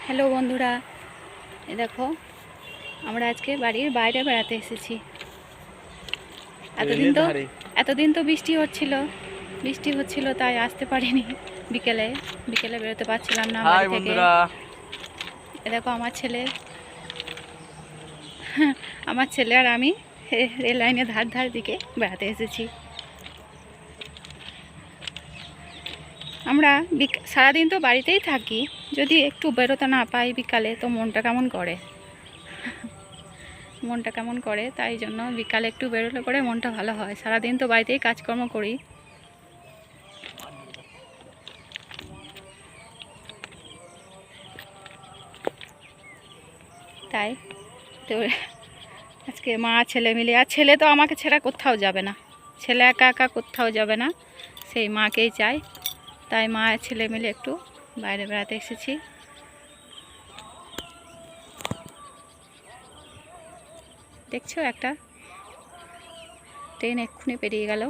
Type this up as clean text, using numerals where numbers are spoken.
Hello বন্ধুরা, এ দেখো আমরা আজকে বাড়ির বাইরে বেড়াতে এসেছি। এতদিন তো বৃষ্টি হচ্ছিল তাই আসতে পারিনি। বিকেলে বেরোতে পারছিলাম না বাড়ি থেকে। এ দেখো আমার ছেলে আর আমি রেল লাইনের ধার দিকে বেড়াতে এসেছি। আমরা সারাদিন তো বাড়িতেই থাকি, যদি একটু বেরোতে না পাই বিকালে তো মনটা কেমন করে তাই জন্য বিকালে একটু বেরোলে পরে মনটা ভালো হয়। সারাদিন তো বাড়িতেই কাজকর্ম করি। তাই তো আজকে মা ছেলে মিলে, আর ছেলে তো আমাকে ছেড়ে কোথাও যাবে না, ছেলে একা একা কোথাও যাবে না, সেই মাকেই চাই। তাই মা আর ছেলে মিলে একটু বাইরে বেড়াতে এসেছি। দেখছো একটা ট্রেন এক্ষুনি পেরিয়ে গেল।